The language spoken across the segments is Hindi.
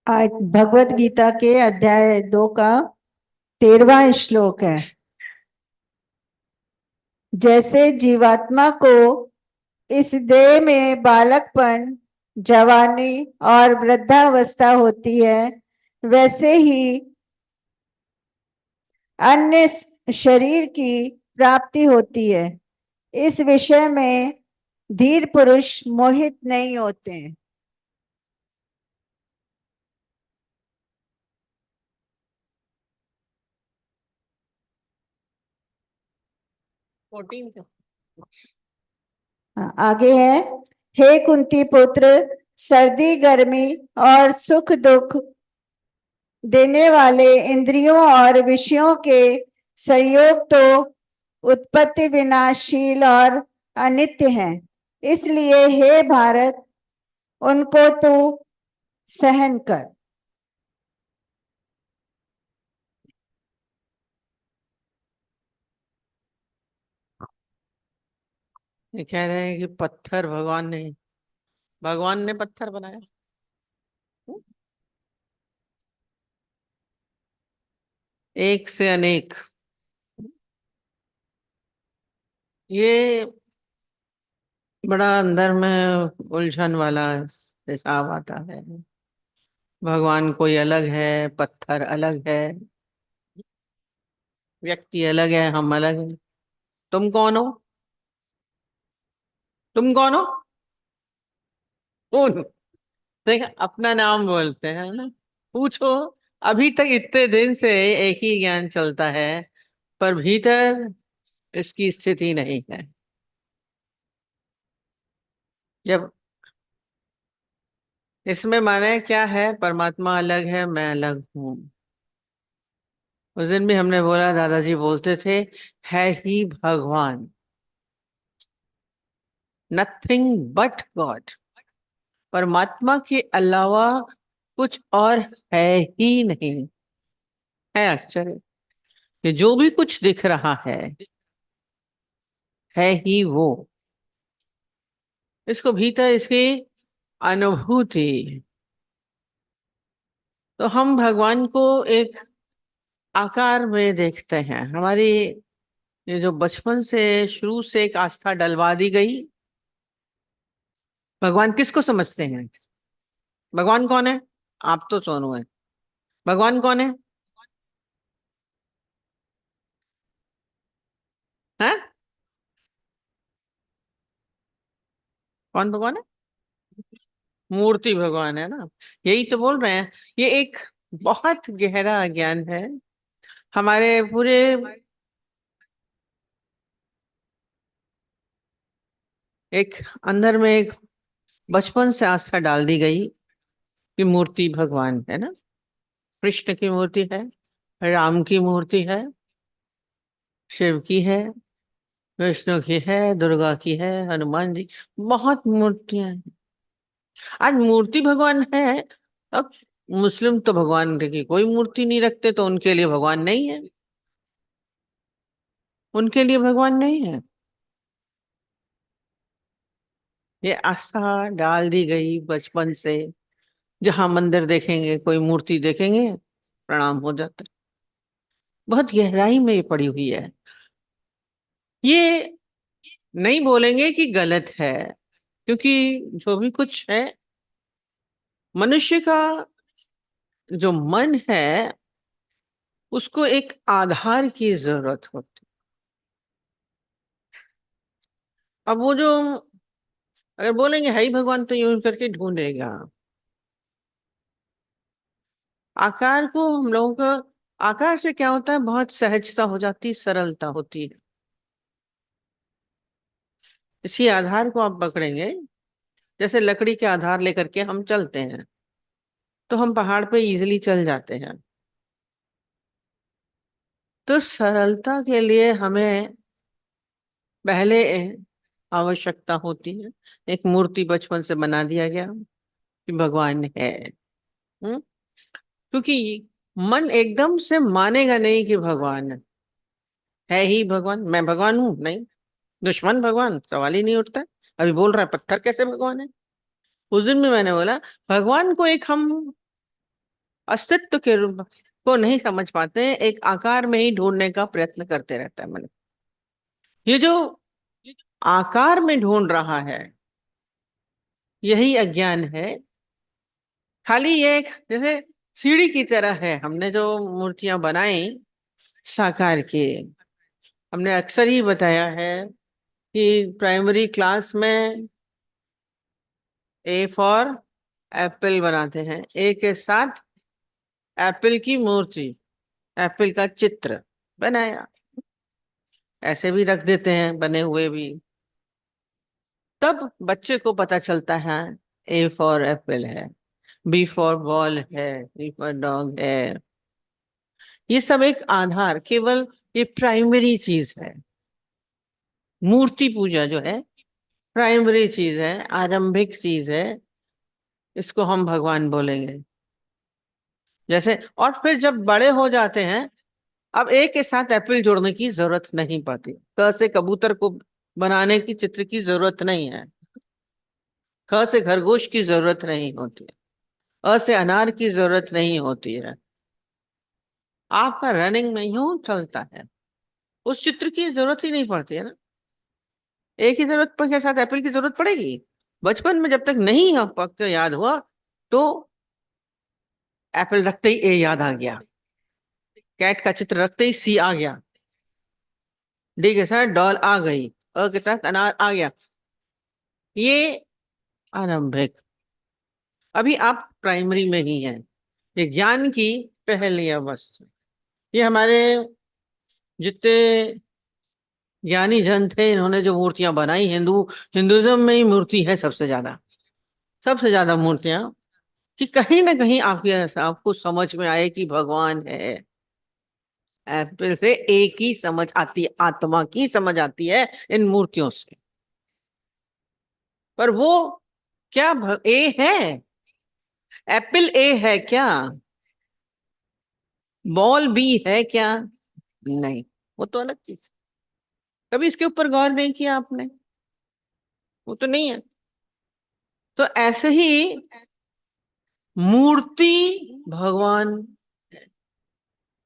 आज भगवत गीता के अध्याय 2 का 13वां श्लोक है। जैसे जीवात्मा को इस देह में बालकपन, जवानी और वृद्धावस्था होती है, वैसे ही अन्य शरीर की प्राप्ति होती है। इस विषय में धीर पुरुष मोहित नहीं होते हैं। फोर्टीन। आगे है, हे कुंती पुत्र, सर्दी गर्मी और सुख दुख देने वाले इंद्रियों और विषयों के संयोग तो उत्पत्ति विनाशील और अनित्य हैं। इसलिए हे भारत, उनको तू सहन कर। ये कह रहे हैं कि पत्थर भगवान ने पत्थर बनाया। एक से अनेक, ये बड़ा अंदर में उलझन वाला हिसाब आता है। भगवान कोई अलग है, पत्थर अलग है, व्यक्ति अलग है, हम अलग हैं। तुम कौन हो? तुम कौन हो? कौन? देख, अपना नाम बोलते हैं ना। पूछो। अभी तक इतने दिन से एक ही ज्ञान चलता है, पर भीतर इसकी स्थिति नहीं है। जब इसमें माने क्या है, परमात्मा अलग है, मैं अलग हूं। उस दिन भी हमने बोला, दादाजी बोलते थे, है ही भगवान, नथिंग बट गॉड। परमात्मा के अलावा कुछ और है ही नहीं। है आश्चर्य कि जो भी कुछ दिख रहा है ही वो। इसको भीतर इसकी अनुभूति। तो हम भगवान को एक आकार में देखते हैं। हमारी ये जो बचपन से शुरू से एक आस्था डलवा दी गई। भगवान किसको समझते हैं? भगवान कौन है? आप तो सोनू है। भगवान कौन है? हैं? कौन भगवान है? मूर्ति भगवान है ना। यही तो बोल रहे हैं। ये एक बहुत गहरा ज्ञान है। हमारे पूरे एक अंदर में एक बचपन से आस्था डाल दी गई कि मूर्ति भगवान है ना। कृष्ण की मूर्ति है, राम की मूर्ति है, शिव की है, विष्णु की है, दुर्गा की है, हनुमान जी, बहुत मूर्तियां हैं। आज मूर्ति भगवान है। अब मुस्लिम तो भगवान की कोई मूर्ति नहीं रखते, तो उनके लिए भगवान नहीं है। उनके लिए भगवान नहीं है। ये आस्था डाल दी गई बचपन से। जहां मंदिर देखेंगे, कोई मूर्ति देखेंगे, प्रणाम हो जाता है। बहुत गहराई में ये पड़ी हुई है। ये नहीं बोलेंगे कि गलत है, क्योंकि जो भी कुछ है, मनुष्य का जो मन है, उसको एक आधार की जरूरत होती। अब वो जो अगर बोलेंगे है ही भगवान, तो यूं करके ढूंढेगा। आकार को हम लोगों का, आकार से क्या होता है, बहुत सहजता हो जाती, सरलता होती है। इसी आधार को आप पकड़ेंगे। जैसे लकड़ी के आधार लेकर के हम चलते हैं, तो हम पहाड़ पे इजीली चल जाते हैं। तो सरलता के लिए हमें पहले आवश्यकता होती है। एक मूर्ति बचपन से बना दिया गया कि भगवान है। हम्म? क्योंकि मन एकदम से मानेगा नहीं कि भगवान है ही भगवान, मैं भगवान हूं, नहीं। दुश्मन भगवान सवाल ही नहीं उठता है। अभी बोल रहा है पत्थर कैसे भगवान है। उस दिन भी मैंने बोला, भगवान को एक हम अस्तित्व के रूप को नहीं समझ पाते, एक आकार में ही ढूंढने का प्रयत्न करते रहता है मन। ये जो आकार में ढूंढ रहा है यही अज्ञान है। खाली ये एक जैसे सीढ़ी की तरह है। हमने जो मूर्तियां बनाई साकार की, हमने अक्सर ही बताया है कि प्राइमरी क्लास में ए फॉर एप्पल बनाते हैं, ए के साथ एप्पल की मूर्ति, एप्पल का चित्र बनाया, ऐसे भी रख देते हैं बने हुए भी। तब बच्चे को पता चलता है ए फॉर एप्पल है, बी फॉर बॉल है, सी फॉर डॉग है। ये सब एक आधार, केवल ये प्राइमरी चीज है। मूर्ति पूजा जो है प्राइमरी चीज है, आरंभिक चीज है, इसको हम भगवान बोलेंगे। जैसे और फिर जब बड़े हो जाते हैं, अब ए के साथ एप्पल जोड़ने की जरूरत नहीं पड़ती, क से कबूतर को बनाने की चित्र की जरूरत नहीं है, ख से खरगोश की जरूरत नहीं होती है, अ से अनार की जरूरत नहीं होती है। आपका रनिंग में यूं चलता है, उस चित्र की जरूरत ही नहीं पड़ती है ना। ए की जरूरत पर के साथ एप्पल की जरूरत पड़ेगी? बचपन में जब तक नहीं हम पक्का याद हुआ तो एप्पल रखते ही ए याद आ गया, कैट का चित्र रखते ही सी आ गया, डी के साथ डॉल आ गई, अ के साथ अनार आ गया। ये आरंभिक। अभी आप प्राइमरी में ही हैं। ये ज्ञान की पहली अवस्था। ये हमारे जितने ज्ञानी जन थे, इन्होंने जो मूर्तियां बनाई, हिंदुइज्म में ही मूर्ति है सबसे ज्यादा मूर्तियां, कि कहीं ना कहीं आपको समझ में आए कि भगवान है। एप्पल से एक ही समझ आती है, आत्मा की समझ आती है इन मूर्तियों से। पर वो क्या ए है? एप्पल ए है क्या? बॉल बी है क्या? नहीं, वो तो अलग चीज। कभी इसके ऊपर गौर नहीं किया आपने? वो तो नहीं है। तो ऐसे ही मूर्ति भगवान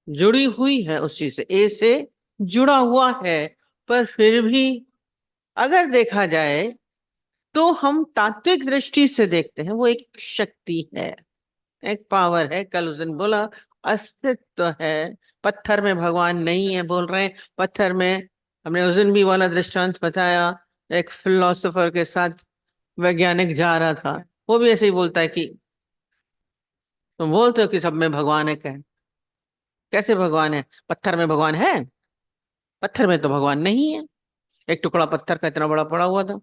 जुड़ी हुई है उस चीज से, ए से जुड़ा हुआ है। पर फिर भी अगर देखा जाए तो हम तात्विक दृष्टि से देखते हैं वो एक शक्ति है, एक पावर है। कल उस दिन बोला अस्तित्व है। पत्थर में भगवान नहीं है बोल रहे हैं, पत्थर में। हमने उस दिन भी वाला दृष्टांत बताया, एक फिलोसोफर के साथ वैज्ञानिक जा रहा था, वो भी ऐसे ही बोलता है कि तुम बोलते हो कि सब में भगवान है, कैसे भगवान है? पत्थर में भगवान है? पत्थर में तो भगवान नहीं है। एक टुकड़ा पत्थर का इतना बड़ा पड़ा हुआ था,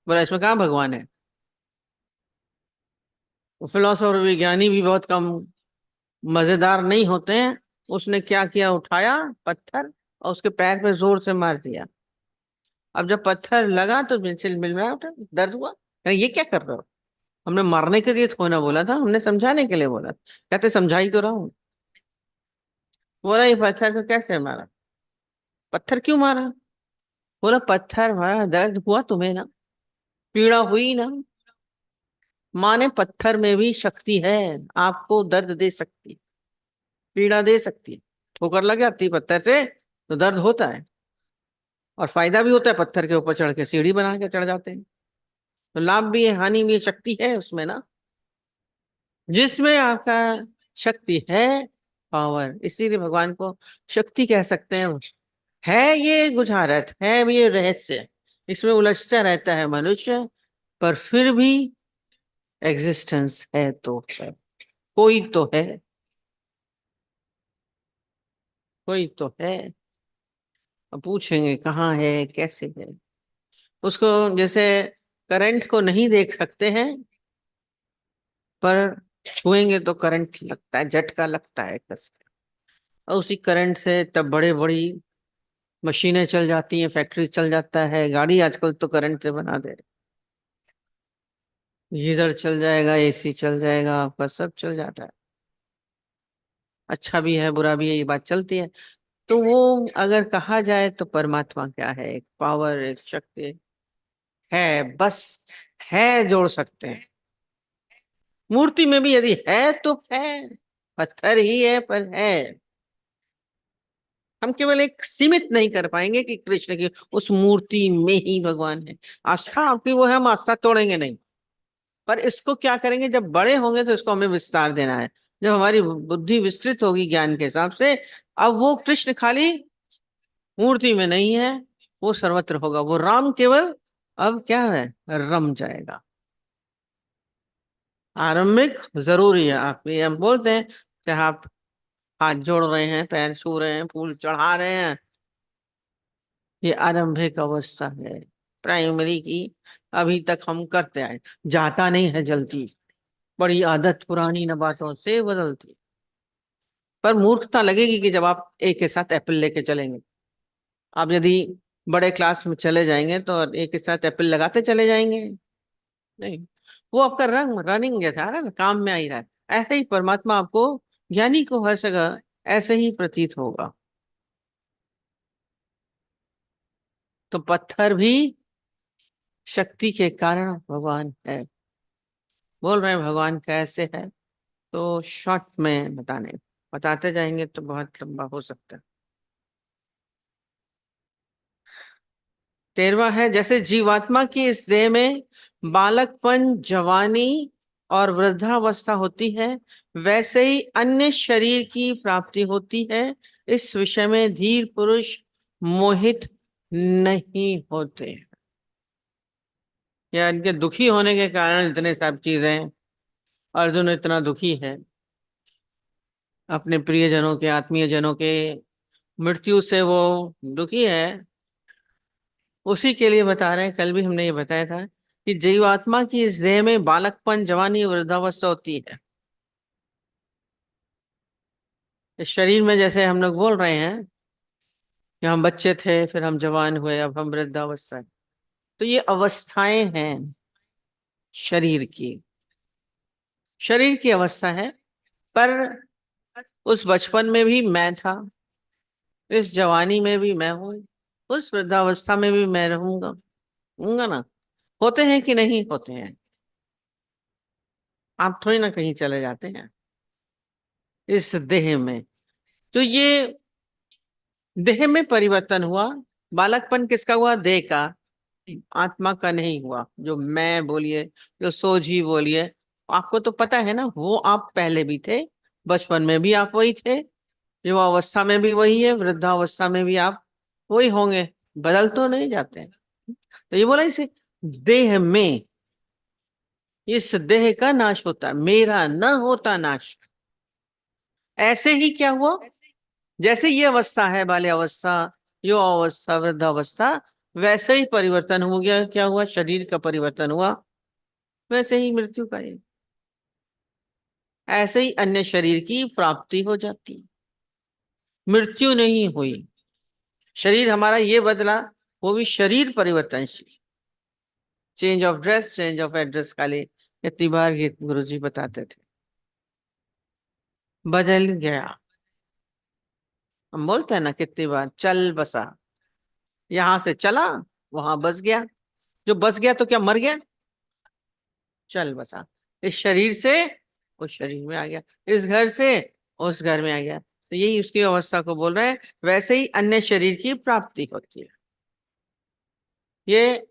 बोला इसमें कहाँ भगवान है? फिलोसोफर विज्ञानी भी बहुत कम मजेदार नहीं होते हैं। उसने क्या किया, उठाया पत्थर और उसके पैर पे जोर से मार दिया। अब जब पत्थर लगा तो मिल मिल रहा उठा, दर्द हुआ। अरे ये क्या कर रहे हो? हमने मारने के लिए थोड़ा बोला था, हमने समझाने के लिए बोला। कहते समझा ही तो रहा हूँ। बोला ये पत्थर को कैसे मारा? पत्थर क्यों मारा? बोला पत्थर मारा, दर्द हुआ तुम्हें ना, पीड़ा हुई ना। माने पत्थर में भी शक्ति है, आपको दर्द दे सकती, पीड़ा दे सकती है। ठोकर लग जाती है पत्थर से तो दर्द होता है, और फायदा भी होता है। पत्थर के ऊपर चढ़ के सीढ़ी बना के चढ़ जाते हैं, तो लाभ भी है हानि भी है, शक्ति है उसमें ना। जिसमें आपका शक्ति है, पावर, इसीलिए भगवान को शक्ति कह सकते हैं। है ये गुझारत है, ये रहस्य, इसमें उलझता रहता है मनुष्य, पर फिर भी एग्जिस्टेंस है तो है, कोई तो है, कोई तो है। अब पूछेंगे कहाँ है, कैसे है? उसको जैसे करंट को नहीं देख सकते हैं, पर छुएंगे तो करंट लगता है, झटका लगता है कस के। और उसी करंट से तब बड़े बड़ी मशीनें चल जाती हैं, फैक्ट्री चल जाता है, गाड़ी आजकल तो करंट से बना दे रहे, गीजर चल जाएगा, एसी चल जाएगा, आपका सब चल जाता है। अच्छा भी है बुरा भी है, ये बात चलती है। तो वो अगर कहा जाए तो परमात्मा क्या है? एक पावर, एक शक्ति है, बस है जोड़ सकते हैं। मूर्ति में भी यदि है तो है, पत्थर ही है पर है। हम केवल एक सीमित नहीं कर पाएंगे कि कृष्ण की उस मूर्ति में ही भगवान है। आस्था आपकी वो है, हम आस्था तोड़ेंगे नहीं। पर इसको क्या करेंगे, जब बड़े होंगे तो इसको हमें विस्तार देना है। जब हमारी बुद्धि विस्तृत होगी ज्ञान के हिसाब से, अब वो कृष्ण खाली मूर्ति में नहीं है, वो सर्वत्र होगा। वो राम केवल अब क्या है, रम जाएगा। आरंभिक जरूरी है। आप ये हम बोलते हैं कि आप हाथ जोड़ रहे हैं, पैर छू रहे हैं, फूल चढ़ा रहे हैं, ये आरंभिक अवस्था है प्राइमरी की। अभी तक हम करते आए, जाता नहीं है जल्दी। बड़ी आदत पुरानी न बातों से बदलती। पर मूर्खता लगेगी कि जब आप एक के साथ एप्पल लेके चलेंगे। आप यदि बड़े क्लास में चले जाएंगे तो एक के साथ एप्पल लगाते चले जाएंगे, नहीं। वो आपका रंग रनिंग जैसा आ रहा है ना, काम में आ ही रहा है। ऐसे ही परमात्मा आपको, ज्ञानी को हर जगह ऐसे ही प्रतीत होगा। तो पत्थर भी शक्ति के कारण भगवान है। बोल रहे हैं भगवान कैसे है, तो शॉर्ट में बताते जाएंगे तो बहुत लंबा हो सकता है। 13वां है, जैसे जीवात्मा की इस देह में बालकपन, जवानी और वृद्धावस्था होती है, वैसे ही अन्य शरीर की प्राप्ति होती है। इस विषय में धीर पुरुष मोहित नहीं होते। या इनके दुखी होने के कारण इतने सब चीजें हैं। अर्जुन इतना दुखी है अपने प्रियजनों के, आत्मीय जनों के मृत्यु से, वो दुखी है। उसी के लिए बता रहे हैं, कल भी हमने ये बताया था कि जीवात्मा की इस देह में बालकपन, जवानी, वृद्धावस्था होती है। इस शरीर में जैसे हम लोग बोल रहे हैं कि हम बच्चे थे, फिर हम जवान हुए, अब हम वृद्धावस्था है। तो ये अवस्थाएं हैं शरीर की। शरीर की अवस्था है। पर उस बचपन में भी मैं था, इस जवानी में भी मैं हूँ, उस वृद्धावस्था में भी मैं रहूंगा, होऊंगा ना। होते हैं कि नहीं होते हैं? आप थोड़ी ना कहीं चले जाते हैं इस देह में। तो ये देह में परिवर्तन हुआ। बालकपन किसका हुआ? देह का, आत्मा का नहीं हुआ। जो मैं बोलिए, जो सोझी बोलिए, आपको तो पता है ना, वो आप पहले भी थे। बचपन में भी आप वही थे, युवावस्था में भी वही है, वृद्धावस्था में भी आप वही होंगे। बदल तो नहीं जाते हैं। तो ये बोला इसे, देह में, इस देह का नाश होता, मेरा न होता नाश। ऐसे ही क्या हुआ, जैसे ये अवस्था है, बाल्य अवस्था, युवा अवस्था, वृद्धावस्था, वैसे ही परिवर्तन हो गया। क्या हुआ? शरीर का परिवर्तन हुआ। वैसे ही मृत्यु का ये, ऐसे ही अन्य शरीर की प्राप्ति हो जाती। मृत्यु नहीं हुई, शरीर हमारा ये बदला, वो भी शरीर परिवर्तनशील। Change of dress, change of address, खाली कितनी बार ये गुरु जी बताते थे, बदल गया। हम बोलते हैं ना कितनी बार, चल बसा, यहां से चला, वहां बस गया। जो बस गया तो क्या मर गया? चल बसा। इस शरीर से उस शरीर में आ गया, इस घर से उस घर में आ गया। तो यही उसकी अवस्था को बोल रहे हैं। वैसे ही अन्य शरीर की प्राप्ति होती है। ये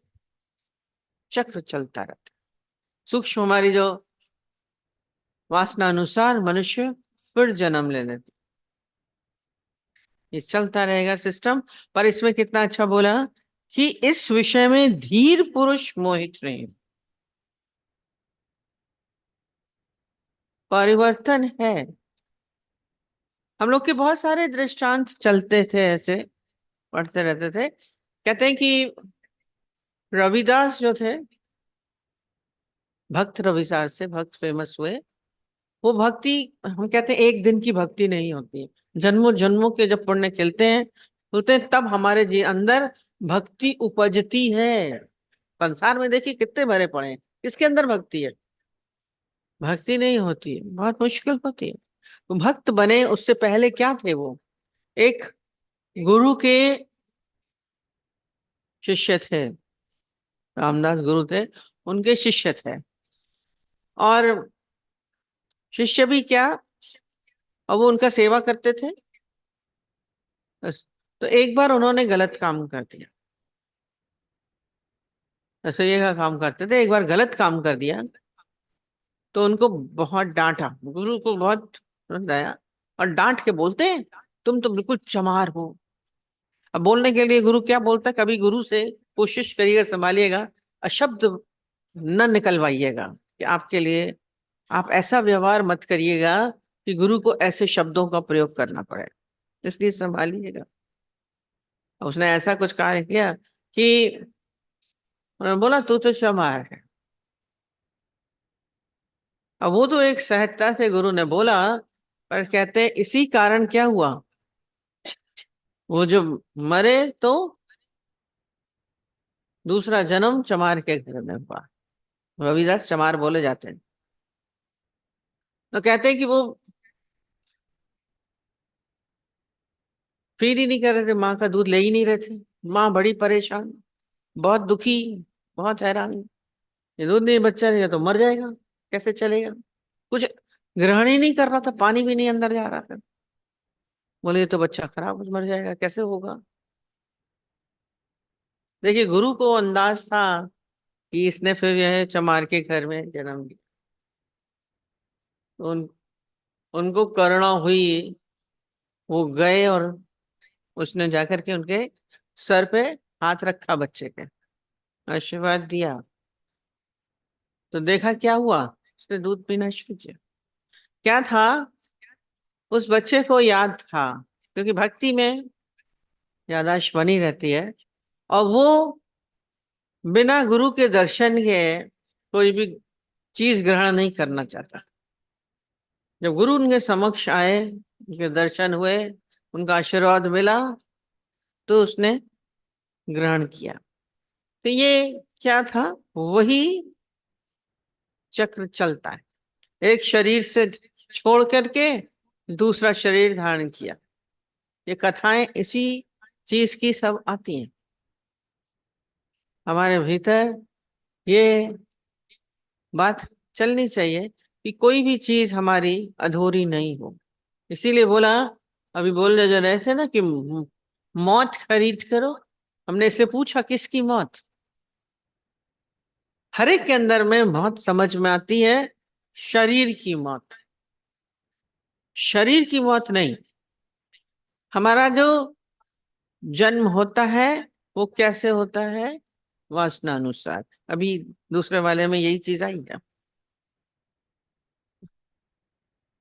चक्र चलता रहता है। सूक्ष्म हमारी जो वासना अनुसार मनुष्य फिर जन्म ले लेते, ये चलता रहेगा सिस्टम। पर इसमें कितना अच्छा बोला कि इस विषय में धीर पुरुष मोहित नहीं। परिवर्तन है। हम लोग के बहुत सारे दृष्टांत चलते थे ऐसे, पढ़ते रहते थे। कहते हैं कि रविदास जो थे, भक्त रविदास से भक्त फेमस हुए। वो भक्ति, हम कहते हैं एक दिन की भक्ति नहीं होती है। जन्मों जन्मों के जब पुण्य खिलते हैं, होते हैं, तब हमारे जी अंदर भक्ति उपजती है। संसार में देखिए कितने भरे पड़े हैं, किसके अंदर भक्ति है? भक्ति नहीं होती है, बहुत मुश्किल होती है। तो भक्त बने उससे पहले क्या थे वो? एक गुरु के शिष्य थे। रामदास गुरु थे, उनके शिष्य थे। और शिष्य भी क्या, और वो उनका सेवा करते थे। बस। तो एक बार उन्होंने गलत काम कर दिया, रसोइये का काम करते थे, एक बार गलत काम कर दिया, तो उनको बहुत डांटा, गुरु को बहुत डांटा। और डांट के बोलते हैं, तुम तो बिल्कुल चमार हो। अब बोलने के लिए गुरु क्या बोलता है, कभी गुरु से कोशिश करिएगा, संभालिएगा, अशब्द न निकलवाइएगा, कि आपके लिए आप ऐसा व्यवहार मत करिएगा कि गुरु को ऐसे शब्दों का प्रयोग करना पड़े, इसलिए संभालिएगा। उसने ऐसा कुछ कार्य किया कि उन्होंने बोला तू तो चमार है। अब वो तो एक सहजता से गुरु ने बोला, पर कहते हैं इसी कारण क्या हुआ, वो जो मरे तो दूसरा जन्म चमार के घर में हुआ। रविदास चमार बोले जाते हैं। तो कहते हैं कि वो फीड ही नहीं कर रहे थे, माँ का दूध ले ही नहीं रहे थे। माँ बड़ी परेशान, बहुत दुखी, बहुत हैरान, ये दूध नहीं, बच्चा नहीं तो मर जाएगा, कैसे चलेगा। कुछ ग्रहण ही नहीं कर रहा था, पानी भी नहीं अंदर जा रहा था। बोले ये तो बच्चा खराब मर जाएगा, कैसे होगा। देखिए गुरु को अंदाज था कि इसने फिर यह चमार के घर में जन्म लिया। तो उनको करुणा हुई, वो गए और उसने जाकर के उनके सर पे हाथ रखा, बच्चे के आशीर्वाद दिया। तो देखा क्या हुआ, उसने दूध पीना शुरू किया। क्या था, उस बच्चे को याद था, क्योंकि भक्ति में याददाश्त बनी रहती है, और वो बिना गुरु के दर्शन के कोई भी चीज ग्रहण नहीं करना चाहता। जब गुरु उनके समक्ष आए, उनके दर्शन हुए, उनका आशीर्वाद मिला, तो उसने ग्रहण किया। तो ये क्या था, वही चक्र चलता है, एक शरीर से छोड़ करके दूसरा शरीर धारण किया। ये कथाएं इसी चीज की सब आती हैं हमारे भीतर। ये बात चलनी चाहिए कि कोई भी चीज हमारी अधूरी नहीं हो। इसीलिए बोला, अभी बोलने जो रहे थे ना कि मौत खरीद करो, हमने इसलिए पूछा किसकी मौत। हर एक के अंदर में मौत समझ में आती है, शरीर की मौत, शरीर की मौत नहीं। हमारा जो जन्म होता है वो कैसे होता है, वासना अनुसार। अभी दूसरे वाले में यही चीज आई है,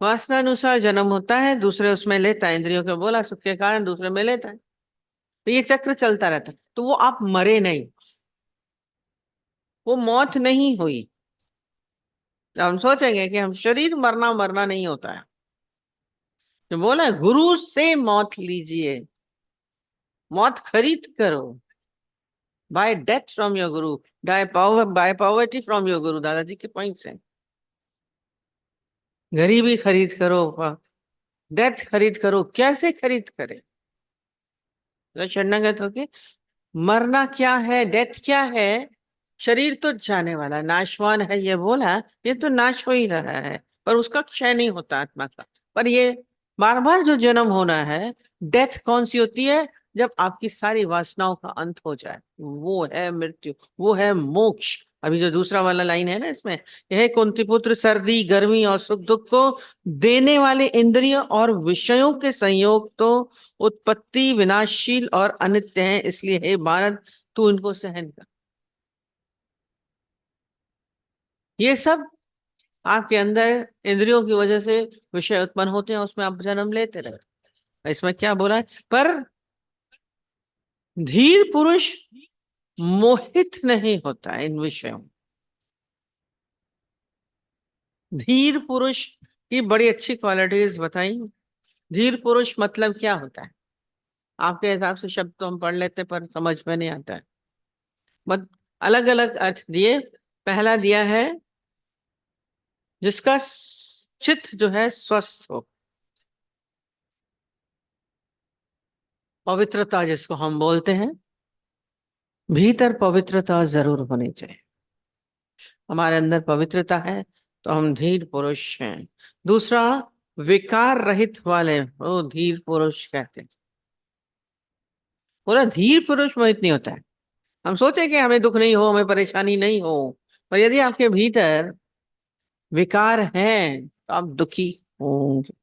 वासना अनुसार जन्म होता है, दूसरे उसमें लेता है, इंद्रियों के बोला सुख के कारण दूसरे में लेता है। तो ये चक्र चलता रहता है। तो वो आप मरे नहीं, वो मौत नहीं हुई। हम सोचेंगे कि हम शरीर मरना मरना नहीं होता है, जो बोला है गुरु से मौत लीजिए, मौत खरीद करो, bye death from your Guru, bye poverty from your गुरु। दादाजी के पॉइंट्स हैं, गरीबी खरीद करो, डेथ खरीद करो। कैसे खरीद करे, तो शरणागत होके। मरना क्या है, डेथ क्या है, शरीर तो जाने वाला नाशवान है, ये बोला, ये तो नाश हो ही रहा है, पर उसका क्षय नहीं होता आत्मा का। पर ये बार बार जो जन्म होना है, डेथ कौन सी होती है, जब आपकी सारी वासनाओं का अंत हो जाए, वो है मृत्यु, वो है मोक्ष। अभी जो दूसरा वाला लाइन है ना इसमें, यह कुंती पुत्र सर्दी गर्मी और सुख दुख को देने वाले इंद्रिय और विषयों के संयोग तो उत्पत्ति विनाशशील और अनित्य है, इसलिए हे भारत तू इनको सहन कर। ये सब आपके अंदर इंद्रियों की वजह से विषय उत्पन्न होते हैं, उसमें आप जन्म लेते रहे। इसमें क्या बोला है, पर धीर पुरुष मोहित नहीं होता है इन विषयों। धीर पुरुष की बड़ी अच्छी क्वालिटीज बताई। धीर पुरुष मतलब क्या होता है, आपके हिसाब से शब्द तो हम पढ़ लेते पर समझ में नहीं आता है, मत अलग अलग अर्थ दिए। पहला दिया है जिसका चित्त जो है स्वस्थ हो, पवित्रता जिसको हम बोलते हैं, भीतर पवित्रता जरूर होनी चाहिए। हमारे अंदर पवित्रता है तो हम धीर पुरुष हैं। दूसरा, विकार रहित वाले वो धीर पुरुष कहते हैं। पूरा धीर पुरुष मोहित नहीं होता है। हम सोचे कि हमें दुख नहीं हो, हमें परेशानी नहीं हो, पर यदि आपके भीतर विकार हैं तो आप दुखी होंगे,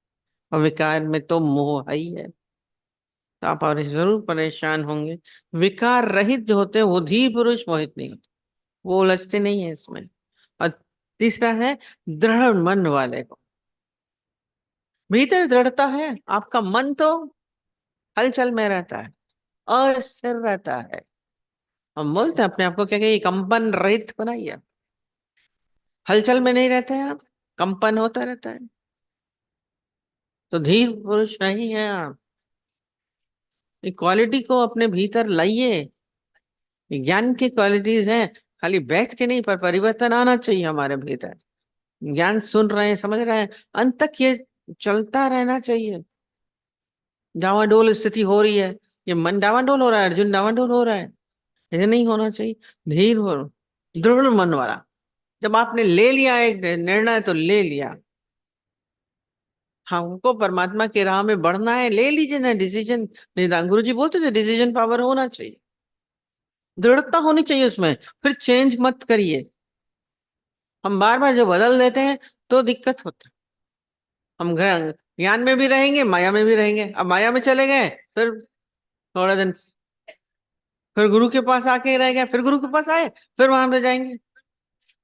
और विकार में तो मोह ही है, तो आप और जरूर परेशान होंगे। विकार रहित जो होते हैं वो धीर पुरुष मोहित नहीं होते, वो उलझते नहीं है इसमें। और तीसरा है दृढ़ मन वाले को। भीतर दृढ़ता है, आपका मन तो हलचल में रहता है, अस्थिर रहता है। हम बोलते हैं अपने आप को क्या कि कंपन रहित बनाइए। हलचल में नहीं रहते हैं आप, कंपन होता रहता है, तो धीर पुरुष नहीं है आप। क्वालिटी को अपने भीतर लाइए। ज्ञान की क्वालिटीज हैं, खाली बैठ के नहीं, पर परिवर्तन आना चाहिए हमारे भीतर। ज्ञान सुन रहे हैं, समझ रहे हैं, अंत तक ये चलता रहना चाहिए। डावाडोल स्थिति हो रही है, ये मन डावाडोल हो रहा है, अर्जुन डावाडोल हो रहा है, ये नहीं होना चाहिए। धीर हो, दृढ़ मन वाला। जब आपने ले लिया एक निर्णय तो ले लिया, हमको परमात्मा की राह में बढ़ना है, ले लीजिए ना डिसीजन। निदान गुरु जी बोलते थे डिसीजन पावर होना चाहिए, दृढ़ता होनी चाहिए उसमें, फिर चेंज मत करिए। हम बार बार जो बदल देते हैं तो दिक्कत होता है। हम ज्ञान में भी रहेंगे, माया में भी रहेंगे। अब माया में चले गए, फिर थोड़ा दिन फिर गुरु के पास आके रह गए, फिर गुरु के पास आए, फिर वहां पे जाएंगे।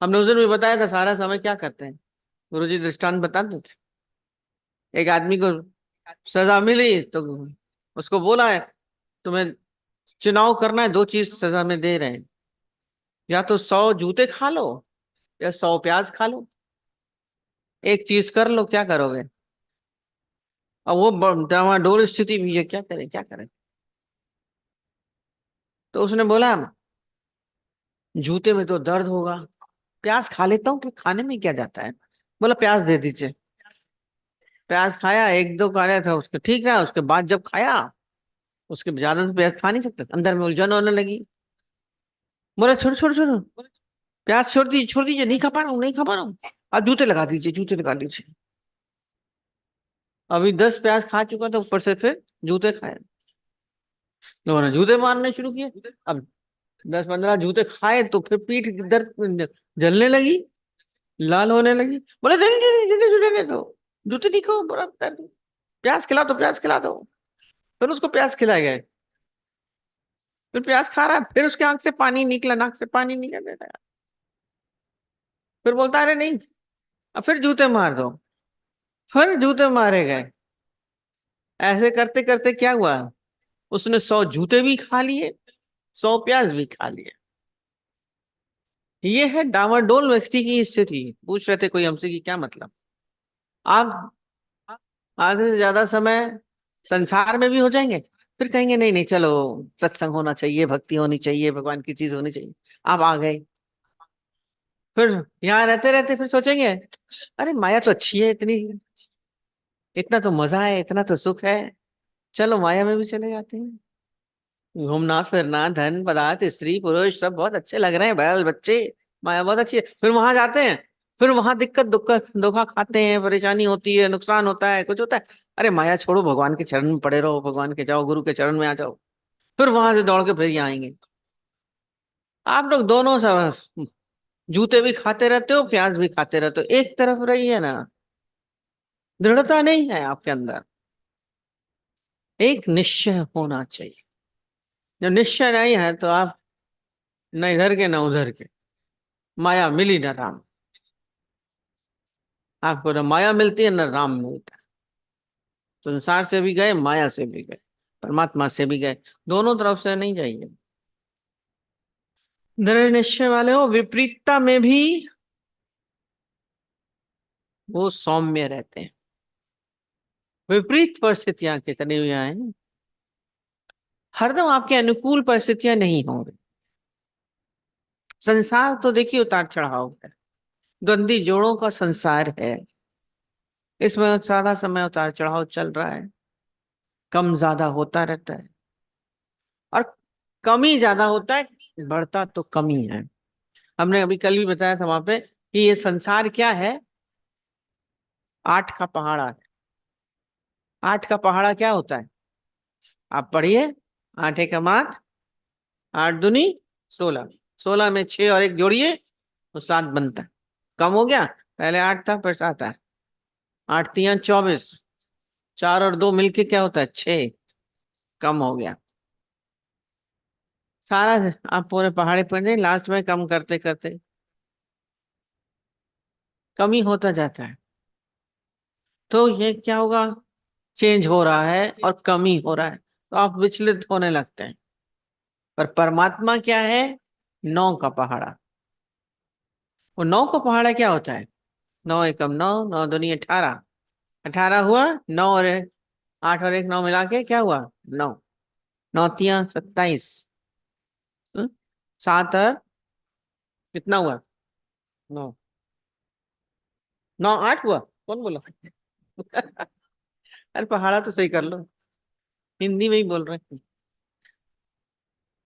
हमने उस दिन भी बताया था सारा समय क्या करते हैं, गुरु जी दृष्टांत बताते थे। एक आदमी को सजा मिली तो उसको बोला है तुम्हें चुनाव करना है, दो चीज सजा में दे रहे हैं, या तो 100 जूते खा लो या 100 प्याज खा लो, एक चीज कर लो, क्या करोगे? अब वो डामाडोल स्थिति भी है, क्या करें क्या करें। तो उसने बोला जूते में तो दर्द होगा, प्याज खा लेता हूँ, कि खाने में क्या जाता है। बोला प्याज दे दीजिए। प्याज खाया, एक दो खाया था उसके ठीक रहा, उसके बाद जब खाया, उसके ज्यादा तो प्याज खा नहीं सकता, अंदर में उलझन होने लगी। बोला छोड़ो छोड़ो छोड़ो, प्याज छोड़ दीजिए, नहीं खा पा रहा हूँ, नहीं खा पा रहा हूँ, आप जूते लगा दीजिए, जूते लगा दीजिए। अभी 10 प्याज खा चुका था, ऊपर से फिर जूते खाए। लोगों ने जूते मारने शुरू किए। अब 10-15 जूते खाए तो फिर पीठ दर्द जलने लगी, लाल होने लगी। बोले नहीं नहीं नहीं जूते नहीं दो, जूते नहीं खाओ, बड़ा दर्द। प्याज खिला दो, प्याज खिला दो। फिर उसको प्याज खिलाए गए, फिर प्याज खा रहा है, फिर उसके आंख से पानी निकला, नाक से पानी निकल रहा है। फिर बोलता अरे नहीं, अब फिर जूते मार दो, फिर जूते मारे गए। ऐसे करते करते क्या हुआ, उसने 100 जूते भी खा लिए, 100 प्याज भी खा लिए। ये है डामाडोल व्यक्ति की स्थिति। पूछ रहे थे कोई हमसे कि क्या मतलब, आप आधे से ज्यादा समय संसार में भी हो जाएंगे, फिर कहेंगे नहीं नहीं चलो, सत्संग होना चाहिए, भक्ति होनी चाहिए, भगवान की चीज होनी चाहिए। आप आ गए, फिर यहाँ रहते रहते फिर सोचेंगे अरे माया तो अच्छी है, इतनी इतना तो मजा है, इतना तो सुख है, चलो माया में भी चले जाते हैं। घूमना फिरना, धन पदार्थ, स्त्री पुरुष सब बहुत अच्छे लग रहे हैं, बैल बच्चे, माया बहुत अच्छी है। फिर वहां जाते हैं, फिर वहां दिक्कत दुख धोखा खाते हैं, परेशानी होती है, नुकसान होता है, कुछ होता है। अरे माया छोड़ो, भगवान के चरण में पड़े रहो, भगवान के जाओ, गुरु के चरण में आ जाओ। फिर वहां से दौड़ के फिर यहाँ आएंगे। आप लोग दोनों सब जूते भी खाते रहते हो, प्याज भी खाते रहते हो, एक तरफ रहिए ना। दृढ़ता नहीं है आपके अंदर, एक निश्चय होना चाहिए। जब निश्चय नहीं है तो आप न इधर के न उधर के, माया मिली न राम। आपको न माया मिलती है न राम मिलता है। संसार से भी गए, माया से भी गए, परमात्मा से भी गए, दोनों तरफ से नहीं जाइए। दृढ़ निश्चय वाले हो, विपरीतता में भी वो सौम्य रहते हैं। विपरीत परिस्थितियां कितनी हुई हैं, हरदम आपके अनुकूल परिस्थितियां नहीं होंगी। संसार तो देखिए उतार चढ़ाव है, द्वंद्वी जोड़ों का संसार है, इसमें सारा समय उतार चढ़ाव चल रहा है, कम ज्यादा होता रहता है। और कमी ज्यादा होता है, बढ़ता तो कमी है। हमने अभी कल भी बताया था वहां पे कि ये संसार क्या है, 8 का पहाड़ा है। 8 का पहाड़ा क्या होता है? आप पढ़िए। 8 एक मात, 8 दूनी 16, 16 में 6 और 1 जोड़िए तो 7 बनता है। कम हो गया, पहले 8 था फिर 7 है। 8 तियां 24, 4 और 2 मिलके क्या होता है? 6। कम हो गया सारा। आप पूरे पहाड़े पर नहीं, लास्ट में कम करते करते कमी होता जाता है। तो ये क्या होगा? चेंज हो रहा है और कमी हो रहा है, तो आप विचलित होने लगते हैं। पर परमात्मा क्या है? 9 का पहाड़ा। वो 9 का पहाड़ा क्या होता है? 9 एकम 9, 9 दूनी 18, 18 हुआ। 9 और 8 और 1 9 मिला के क्या हुआ? 9, 9 तियां 27, 7 और कितना हुआ? 9, 9 8 हुआ। कौन बोला? अरे पहाड़ा तो सही कर लो, हिंदी में ही बोल रहे हैं।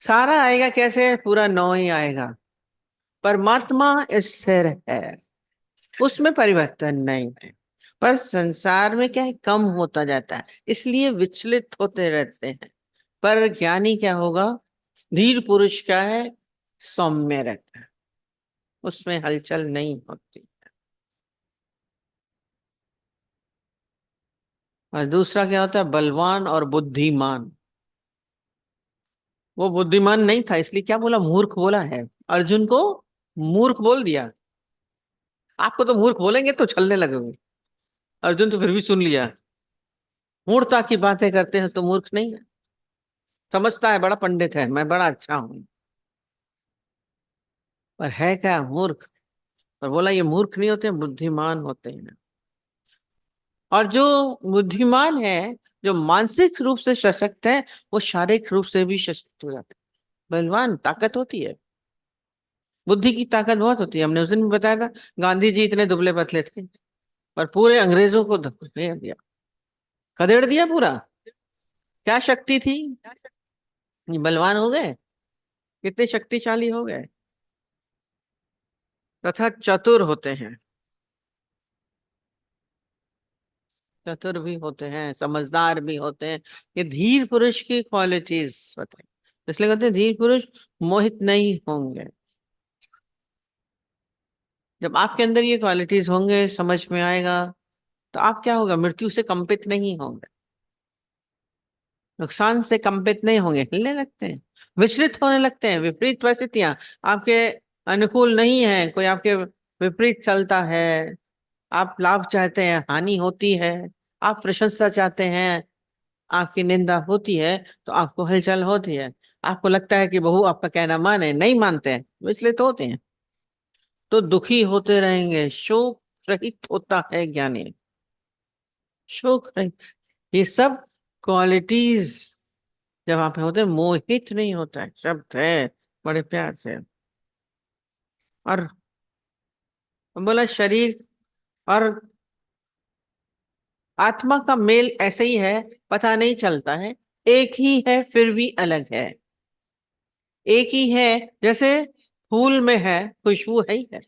सारा आएगा कैसे? पूरा 9 ही आएगा। परमात्मा स्थिर है, उसमें परिवर्तन नहीं है। पर संसार में क्या है? कम होता जाता है, इसलिए विचलित होते रहते हैं। पर ज्ञानी क्या होगा? धीर पुरुष क्या है? सौम्य रहता है, उसमें हलचल नहीं होती। और दूसरा क्या होता है? बलवान और बुद्धिमान। वो बुद्धिमान नहीं था, इसलिए क्या बोला? मूर्ख बोला है। अर्जुन को मूर्ख बोल दिया। आपको तो मूर्ख बोलेंगे तो छलने लगोगे। अर्जुन तो फिर भी सुन लिया। मूर्खता की बातें करते हैं तो मूर्ख नहीं है, समझता है बड़ा पंडित है, मैं बड़ा अच्छा हूं। पर है क्या? मूर्ख। पर बोला ये मूर्ख नहीं होते, बुद्धिमान होते हैं। और जो बुद्धिमान है, जो मानसिक रूप से सशक्त है, वो शारीरिक रूप से भी सशक्त हो जाता है। बलवान ताकत होती है, बुद्धि की ताकत बहुत होती है। हमने उस दिन भी बताया था, गांधी जी इतने दुबले पतले थे, पर पूरे अंग्रेजों को धकेल दिया, खदेड़ दिया पूरा। क्या शक्ति थी! ये बलवान हो गए, कितने शक्तिशाली हो गए। तथा चतुर होते हैं, चतुर भी होते हैं, समझदार भी होते हैं। ये धीर पुरुष की क्वालिटीज होते हैं, इसलिए कहते हैं धीर पुरुष मोहित नहीं होंगे। जब आपके अंदर ये क्वालिटीज होंगे, समझ में आएगा, तो आप क्या होगा? मृत्यु से कंपित नहीं होंगे, नुकसान से कंपित नहीं होंगे। हिलने लगते हैं, विचलित होने लगते हैं। विपरीत परिस्थितियां आपके अनुकूल नहीं है, कोई आपके विपरीत चलता है, आप लाभ चाहते हैं, हानि होती है। आप प्रशंसा चाहते हैं, आपकी निंदा होती है, तो आपको हलचल होती है। आपको लगता है कि बहू आपका कहना माने, नहीं मानते हैं, विचलित होते हैं, तो दुखी होते रहेंगे। शोक रहित होता है ज्ञानी, शोक रहित। ये सब क्वालिटीज जब आप में होते हैं, मोहित नहीं होता है, शब्द है बड़े प्यार से। और बोला शरीर और आत्मा का मेल ऐसे ही है, पता नहीं चलता है। एक ही है फिर भी अलग है, एक ही है। जैसे फूल में है, खुशबू है ही है,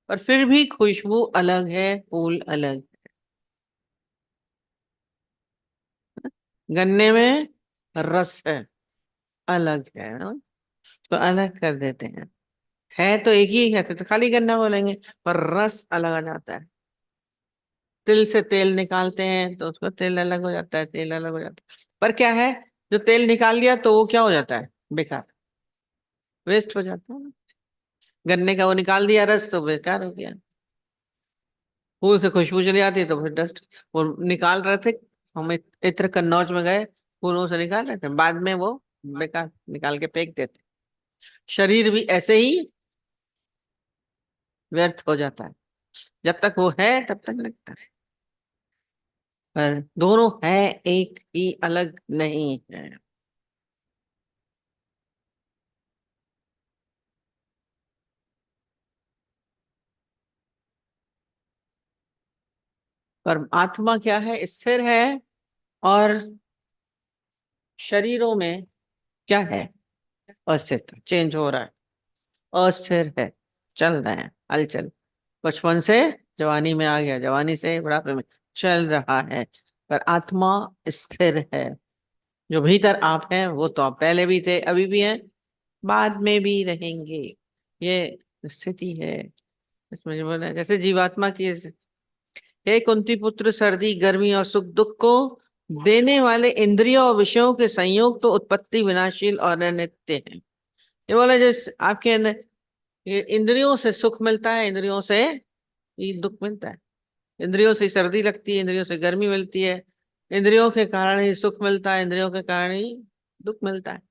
पर फिर भी खुशबू अलग है, फूल अलग। गन्ने में रस अलग है ना? तो अलग कर देते हैं। है तो एक ही है, तो खाली गन्ना बोलेंगे, पर रस अलग आ जाता है। तिल से तेल निकालते हैं तो उसका तेल अलग हो जाता है, तेल अलग हो जाता है। पर क्या है, जो तेल निकाल लिया तो वो क्या हो जाता है? बेकार, वेस्ट हो जाता है ना। गन्ने का वो निकाल दिया रस तो बेकार हो गया। फूल से खुशबू चली आती है तो फिर डस्ट। वो निकाल रहे थे, हम इत्र कन्नौज में गए, फूलों से निकाल रहे थे, बाद में वो बेकार निकाल के फेंक देते। शरीर भी ऐसे ही व्यर्थ हो जाता है, जब तक वो है तब तक लगता है, पर दोनों है, एक ही, अलग नहीं है। पर आत्मा क्या है? स्थिर है। और शरीरों में क्या है? अस्थिर, चेंज हो रहा है, अस्थिर है, चल रहे हैं हलचल। बचपन से जवानी में आ गया, जवानी से बुढ़ापे में चल रहा है, पर आत्मा स्थिर है। जो भीतर आप हैं वो तो आप पहले भी थे, अभी भी हैं, बाद में भी रहेंगे। ये स्थिति है। इसमें जो बोला जैसे जीवात्मा की, हे कुंती पुत्र, सर्दी गर्मी और सुख दुख को देने वाले इंद्रियों और विषयों के संयोग तो उत्पत्ति विनाशील और अनित्य है। ये बोला जैसे आपके अंदर ये इंद्रियों से सुख मिलता है, इंद्रियों से ही दुख मिलता है। इंद्रियों से सर्दी लगती है, इंद्रियों से गर्मी मिलती है, इंद्रियों के कारण ही सुख मिलता है, इंद्रियों के कारण ही दुख मिलता है।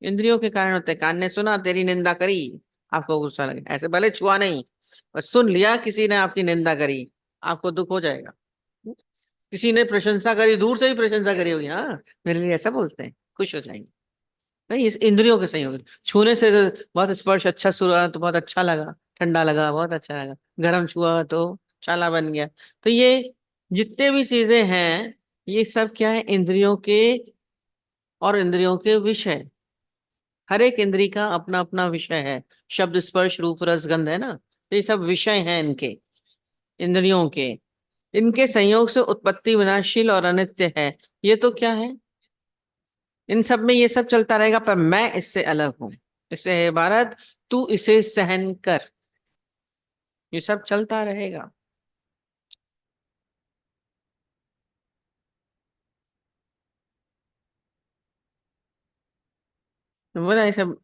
इंद्रियों के कारण होते हैं। कान ने सुना, तेरी निंदा करी, आपको गुस्सा लगे, ऐसे भले छुआ नहीं, बस सुन लिया किसी ने आपकी निंदा करी, आपको दुख हो जाएगा। किसी ने प्रशंसा करी, दूर से ही प्रशंसा करी होगी, हाँ मेरे लिए ऐसा बोलते हैं, खुश हो जाएंगे। नहीं, इस इंद्रियों के संयोग। छूने से बहुत स्पर्श अच्छा छुआ तो बहुत अच्छा लगा, ठंडा लगा बहुत अच्छा लगा, गर्म छुआ तो छाला बन गया। तो ये जितने भी चीजें हैं, ये सब क्या है, इंद्रियों के और इंद्रियों के विषय। हर एक इंद्री का अपना अपना विषय है। शब्द स्पर्श रूप रस गंध है ना, तो ये सब विषय हैं इनके, इंद्रियों के। इनके संयोग से उत्पत्ति विनाशील और अनित्य है। ये तो क्या है, इन सब में ये सब चलता रहेगा, पर मैं इससे अलग हूं। इससे हे भारत, तू इसे सहन कर। ये सब चलता रहेगा। तो बोला ये सब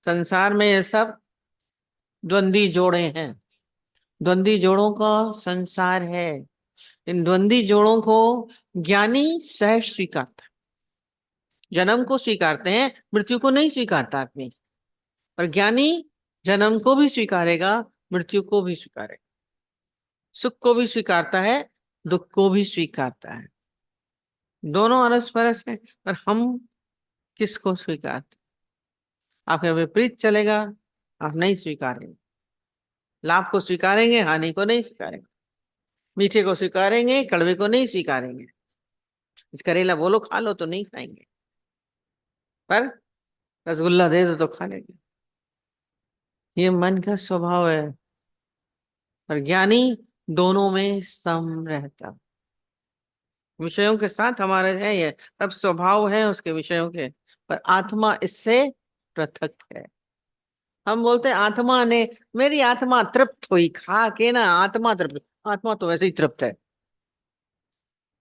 संसार में ये सब द्वंद्वी जोड़े हैं, द्वंद्वी जोड़ों का संसार है। इन द्वंद्वी जोड़ों को ज्ञानी सहज स्वीकारता है। जन्म को स्वीकारते हैं, मृत्यु को नहीं स्वीकारता आदमी। पर ज्ञानी जन्म को भी स्वीकारेगा, मृत्यु को भी स्वीकारेगा, सुख को भी स्वीकारता है, दुख को भी स्वीकारता है। दोनों अरस परस है, पर हम किसको स्वीकारते? आपके विपरीत चलेगा, आप नहीं स्वीकारेंगे। लाभ को स्वीकारेंगे, हानि को नहीं स्वीकारेंगे। मीठे को स्वीकारेंगे, कड़वे को नहीं स्वीकारेंगे। करेला बोलो खा लो तो नहीं खाएंगे, पर रसगुल्ला दे दो तो खा लेंगे। ये मन का स्वभाव है। पर ज्ञानी दोनों में सम रहता। विषयों के साथ हमारे है, ये सब स्वभाव है उसके विषयों के, पर आत्मा इससे पृथक है। हम बोलते हैं आत्मा ने, मेरी आत्मा तृप्त हुई खा के ना, आत्मा तृप्त। आत्मा तो वैसे ही तृप्त है।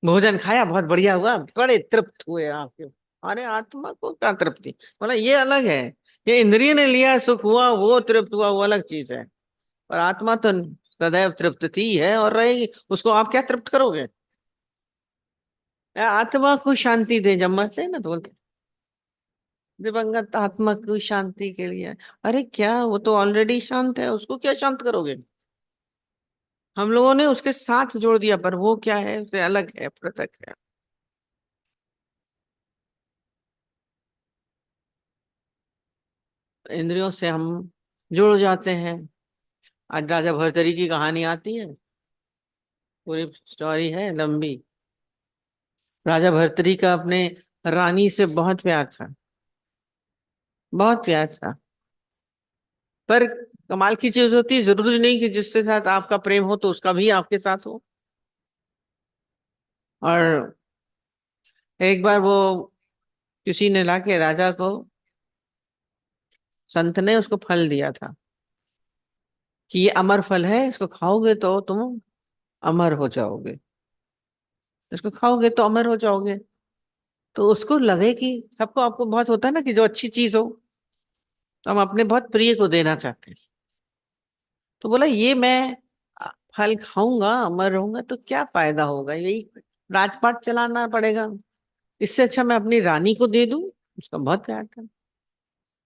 भोजन खाया बहुत बढ़िया हुआ, बड़े तृप्त हुए आपके। अरे आत्मा को क्या तृप्ति, बोला ये अलग है। ये इंद्रिय ने लिया, सुख हुआ, वो तृप्त हुआ, वो अलग चीज है। पर आत्मा तो सदैव तृप्त थी है और रहेगी, उसको आप क्या तृप्त करोगे? आत्मा को शांति दे, जब मरते हैं ना तो बोलते हैं, दिवंगत आत्मा को शांति के लिए। अरे क्या, वो तो ऑलरेडी शांत है, उसको क्या शांत करोगे? हम लोगों ने उसके साथ जोड़ दिया, पर वो क्या है, उससे अलग है, पृथक है। इंद्रियों से हम जुड़ जाते हैं। आज राजा भर्तरी की कहानी आती है, पूरी स्टोरी है लंबी। राजा भर्तरी का अपने रानी से बहुत प्यार था, बहुत प्यार था। पर कमाल की चीज होती है, जरूरी नहीं कि जिसके साथ आपका प्रेम हो तो उसका भी आपके साथ हो। और एक बार वो किसी ने लाके राजा को, संत ने उसको फल दिया था कि ये अमर फल है, इसको खाओगे तो तुम अमर हो जाओगे, इसको खाओगे तो अमर हो जाओगे। तो उसको लगे कि सबको, आपको बहुत होता है ना कि जो अच्छी चीज हो तो हम अपने बहुत प्रिय को देना चाहते हैं। तो बोला ये मैं फल खाऊंगा, अमर रहूंगा तो क्या फायदा होगा, यही राजपाट चलाना पड़ेगा। इससे अच्छा मैं अपनी रानी को दे दूं। उसका बहुत प्यार था।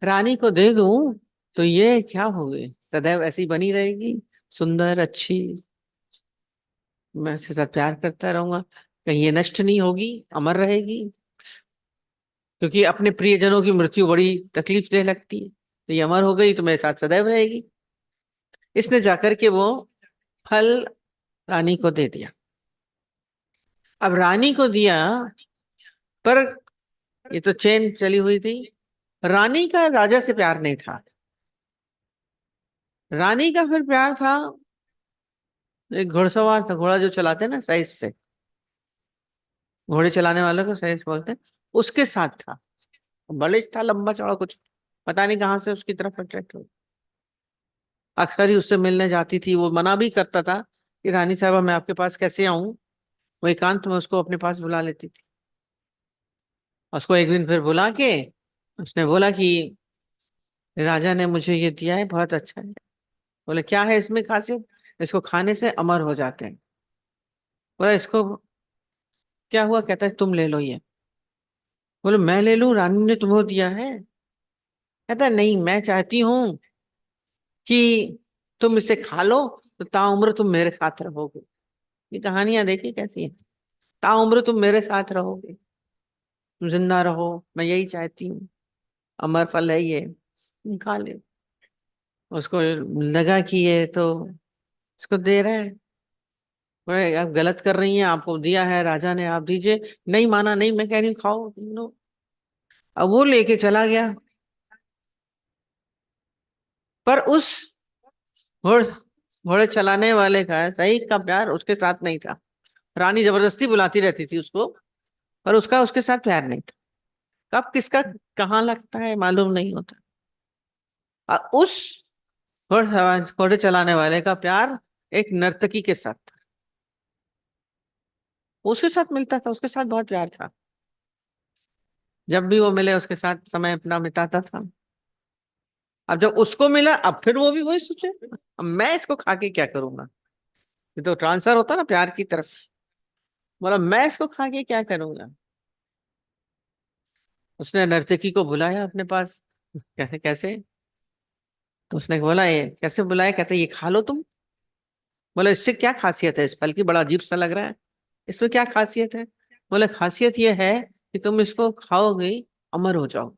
रानी को दे दूं तो ये क्या हो गई, सदैव ऐसी बनी रहेगी, सुंदर अच्छी, मैं इसके साथ प्यार करता रहूंगा, कहीं ये नष्ट नहीं होगी, अमर रहेगी। क्योंकि अपने प्रियजनों की मृत्यु बड़ी तकलीफ दे लगती है, तो ये अमर हो गई तो मेरे साथ सदैव रहेगी। इसने जाकर के वो फल रानी को दे दिया। अब रानी को दिया, पर ये तो चेन चली हुई थी। रानी का राजा से प्यार नहीं था। रानी का फिर प्यार था, एक घुड़सवार था, घोड़ा जो चलाते ना साइज से, घोड़े चलाने वाले को सही बोलते हैं, उसके साथ था। बलिष्ठ था, लंबा चौड़ा, कुछ पता नहीं कहाँ से उसकी तरफ अट्रैक्ट हो। अक्सर ही उससे मिलने जाती थी। वो मना भी करता था कि रानी साहबा मैं आपके पास कैसे आऊं, वो एकांत में उसको अपने पास बुला लेती थी। उसको एक दिन फिर बुला के उसने बोला कि राजा ने मुझे ये दिया है, बहुत अच्छा है। बोले क्या है इसमें खासियत? इसको खाने से अमर हो जाते हैं। बोला इसको क्या हुआ? कहता है तुम ले लो ये। बोले मैं ले लूं, रानी ने तुम्हें दिया है। कहता है नहीं, मैं चाहती हूँ कि तुम इसे खा लो तो ताउम्र तुम मेरे साथ रहोगे। ये कहानियां देखी कैसी है? ताउम्र तुम मेरे साथ रहोगे, तुम जिंदा रहो, मैं यही चाहती हूँ, अमर फल है ये, तुम खा ले। उसको लगा कि ये तो इसको दे रहा है। बोले आप गलत कर रही हैं, आपको दिया है राजा ने, आप दीजिए। नहीं माना, नहीं मैं कह रही हूँ खाओ तुम लो। अब वो लेके चला गया। पर उस घोड़ घोड़े चलाने वाले का सही का प्यार उसके साथ नहीं था। रानी जबरदस्ती बुलाती रहती थी उसको, पर उसका उसके साथ प्यार नहीं था। कब किसका कहाँ लगता है मालूम नहीं होता। और उस घोड़े चलाने वाले का प्यार एक नर्तकी के साथ था। उसके साथ मिलता था, उसके साथ बहुत प्यार था। जब भी वो मिले उसके साथ समय अपना बिताता था। अब जब उसको मिला, अब फिर वो भी वही सोचे, अब मैं इसको खा के क्या करूंगा। ये तो ट्रांसफर होता ना प्यार की तरफ। बोला मैं इसको खा के क्या करूंगा। उसने नर्तकी को बुलाया अपने पास। कैसे कैसे? तो उसने बोला ये कैसे बुलाया? कहते ये खा लो तुम। बोला इससे क्या खासियत है, इस फल की बड़ा अजीब सा लग रहा है, इसमें क्या खासियत है? बोले खासियत ये है कि तुम इसको खाओगे, अमर हो जाओगे।